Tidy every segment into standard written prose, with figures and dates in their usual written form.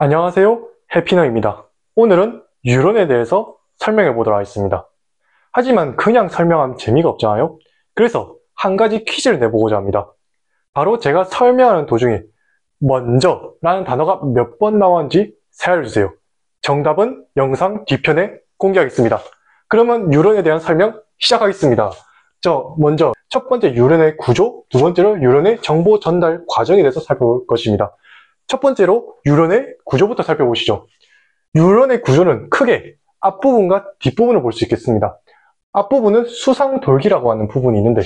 안녕하세요, 해피너입니다. 오늘은 유론에 대해서 설명해 보도록 하겠습니다. 하지만 그냥 설명하면 재미가 없잖아요. 그래서 한 가지 퀴즈를 내보고자 합니다. 바로 제가 설명하는 도중에 먼저 라는 단어가 몇 번 나왔는지 세알려주세요. 정답은 영상 뒤편에 공개하겠습니다. 그러면 유론에 대한 설명 시작하겠습니다. 먼저 첫 번째 유론의 구조, 두 번째로 유론의 정보 전달 과정에 대해서 살펴볼 것입니다. 첫 번째로 유론의 구조부터 살펴보시죠. 유론의 구조는 크게 앞부분과 뒷부분을 볼 수 있겠습니다. 앞부분은 수상돌기라고 하는 부분이 있는데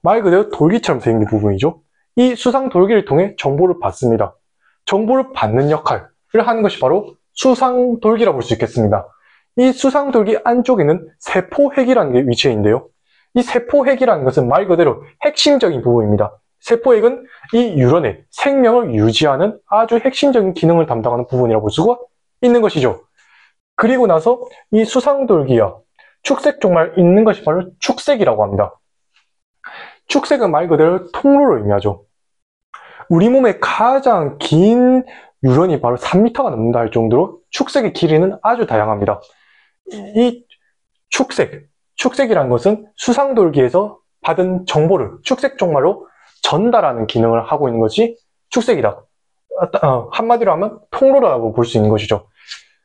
말 그대로 돌기처럼 생긴 부분이죠. 이 수상돌기를 통해 정보를 받습니다. 정보를 받는 역할을 하는 것이 바로 수상돌기라고 볼 수 있겠습니다. 이 수상돌기 안쪽에는 세포핵이라는 게 위치해 있는데요. 이 세포핵이라는 것은 말 그대로 핵심적인 부분입니다. 세포핵은 이 유런의 생명을 유지하는 아주 핵심적인 기능을 담당하는 부분이라고 볼 수가 있는 것이죠. 그리고 나서 이 수상돌기와 축색 종말 있는 것이 바로 축색이라고 합니다. 축색은 말 그대로 통로를 의미하죠. 우리 몸의 가장 긴 유런이 바로 3m가 넘는다 할 정도로 축색의 길이는 아주 다양합니다. 이 축색이라는 것은 수상돌기에서 받은 정보를 축색 종말로 전달하는 기능을 하고 있는 것이 축색이다. 한마디로 하면 통로라고 볼 수 있는 것이죠.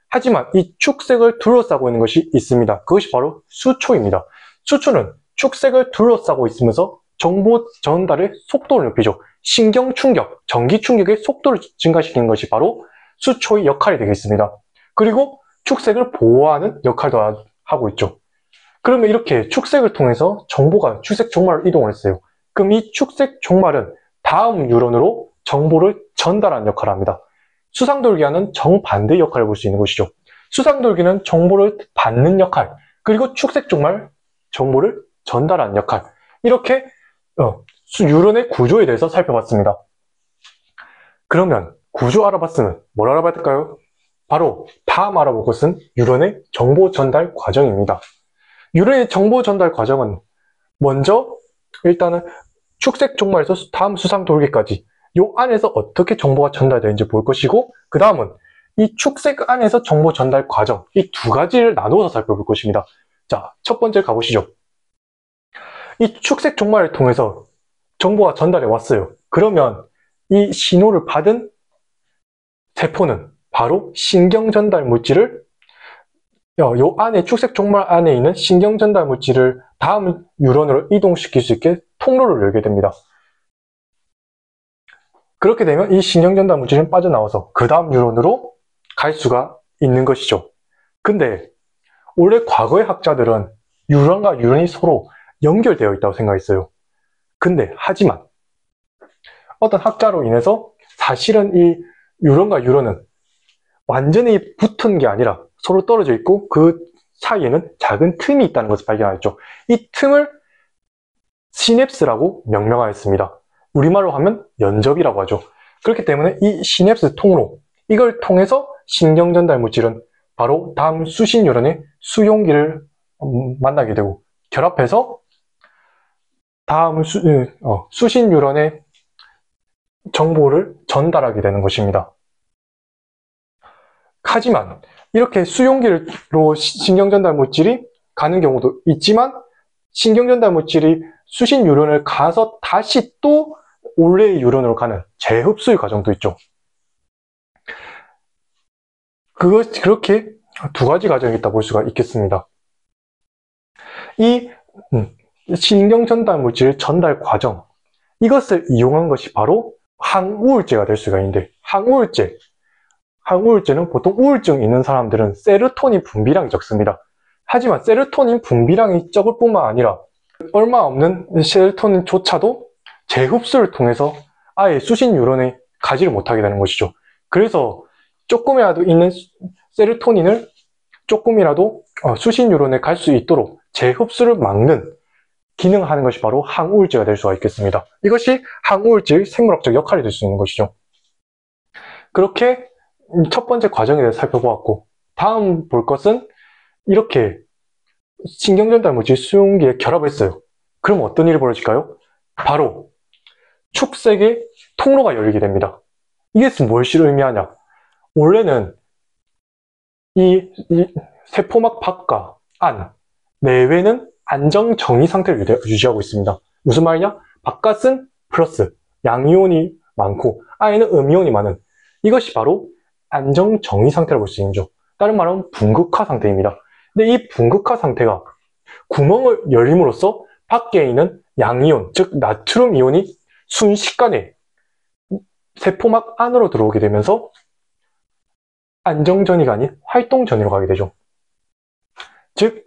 하지만 이 축색을 둘러싸고 있는 것이 있습니다. 그것이 바로 수초입니다. 수초는 축색을 둘러싸고 있으면서 정보 전달의 속도를 높이죠. 신경 충격, 전기 충격의 속도를 증가시키는 것이 바로 수초의 역할이 되겠습니다. 그리고 축색을 보호하는 역할도 하고 있죠. 그러면 이렇게 축색을 통해서 정보가 축색 종말로 이동을 했어요. 그럼 이 축색 종말은 다음 뉴런으로 정보를 전달하는 역할을 합니다. 수상돌기와는 정반대 역할을 볼 수 있는 것이죠. 수상돌기는 정보를 받는 역할, 그리고 축색 종말 정보를 전달하는 역할. 이렇게 뉴런의 구조에 대해서 살펴봤습니다. 그러면 구조 알아봤으면 뭘 알아봐야 될까요? 바로 다음 알아볼 것은 뉴런의 정보 전달 과정입니다. 뉴런의 정보 전달 과정은 먼저 일단은 축색 종말에서 다음 수상돌기까지 이 안에서 어떻게 정보가 전달되는지 볼 것이고, 그 다음은 이 축색 안에서 정보 전달 과정, 이 두 가지를 나누어서 살펴볼 것입니다. 자, 첫 번째 가보시죠. 이 축색 종말을 통해서 정보가 전달해 왔어요. 그러면 이 신호를 받은 세포는 바로 신경 전달 물질을 요 안에 축색 종말 안에 있는 신경 전달 물질을 다음 뉴런으로 이동시킬 수 있게 통로를 열게 됩니다. 그렇게 되면 이 신경 전달 물질은 빠져나와서 그 다음 뉴런으로 갈 수가 있는 것이죠. 근데 원래 과거의 학자들은 뉴런과 뉴런이 서로 연결되어 있다고 생각했어요. 근데 하지만 어떤 학자로 인해서 사실은 이 뉴런과 뉴런은 완전히 붙은 게 아니라 서로 떨어져 있고 그 사이에는 작은 틈이 있다는 것을 발견하였죠. 이 틈을 시냅스라고 명명하였습니다. 우리말로 하면 면접이라고 하죠. 그렇기 때문에 이 시냅스 통로, 이걸 통해서 신경 전달 물질은 바로 다음 수신 뉴런의 수용기를 만나게 되고 결합해서 다음 수신 뉴런의 정보를 전달하게 되는 것입니다. 하지만 이렇게 수용기로 신경 전달 물질이 가는 경우도 있지만 신경 전달 물질이 수신 뉴런을 가서 다시 또 원래의 뉴런으로 가는 재흡수의 과정도 있죠. 그렇게 두 가지 과정이 있다 볼 수가 있겠습니다. 이 신경 전달 물질 전달 과정, 이것을 이용한 것이 바로 항우울제가 될 수가 있는데, 항우울제는 보통 우울증 있는 사람들은 세로토닌 분비량이 적습니다. 하지만 세로토닌 분비량이 적을 뿐만 아니라 얼마 없는 세로토닌조차도 재흡수를 통해서 아예 수신 뉴런에 가지를 못하게 되는 것이죠. 그래서 조금이라도 있는 세로토닌을 조금이라도 수신 뉴런에 갈 수 있도록 재흡수를 막는 기능을 하는 것이 바로 항우울제가 될 수가 있겠습니다. 이것이 항우울제의 생물학적 역할이 될 수 있는 것이죠. 그렇게 첫 번째 과정에 대해서 살펴보았고, 다음 볼 것은 이렇게 신경전달 물질 수용기에 결합을 했어요. 그럼 어떤 일이 벌어질까요? 바로 축색의 통로가 열리게 됩니다. 이것은 무엇을 의미하냐? 원래는 이 세포막 밖과 안, 내외는 안정 정의 상태를 유지하고 있습니다. 무슨 말이냐? 바깥은 플러스, 양이온이 많고 안에는 음이온이 많은, 이것이 바로 안정 정의 상태라고 볼 수 있는 거죠. 다른 말은 분극화 상태입니다. 근데 이 분극화 상태가 구멍을 열림으로써 밖에 있는 양이온, 즉 나트륨 이온이 순식간에 세포막 안으로 들어오게 되면서 안정전이가 아닌 활동전이로 가게 되죠. 즉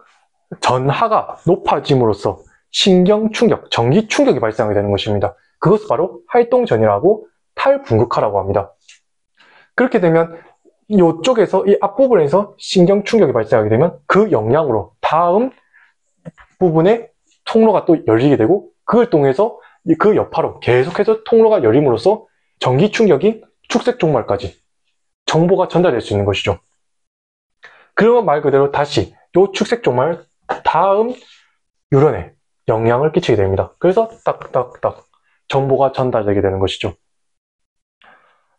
전하가 높아짐으로써 신경 충격, 전기 충격이 발생하게 되는 것입니다. 그것을 바로 활동전이라고 탈분극화라고 합니다. 그렇게 되면 이쪽에서, 이 앞부분에서 신경 충격이 발생하게 되면 그 영향으로 다음 부분에 통로가 또 열리게 되고, 그걸 통해서 그 여파로 계속해서 통로가 열림으로써 전기 충격이 축색 종말까지 정보가 전달될 수 있는 것이죠. 그러면 말 그대로 다시 이 축색 종말 다음 뉴런에 영향을 끼치게 됩니다. 그래서 딱딱딱 정보가 전달되게 되는 것이죠.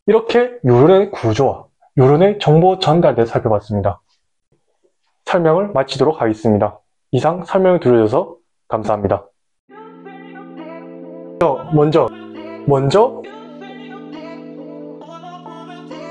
이렇게 뉴런의 구조와 뉴런의 정보 전달에 살펴봤습니다. 설명을 마치도록 하겠습니다. 이상 설명을 들어주셔서 감사합니다. 먼저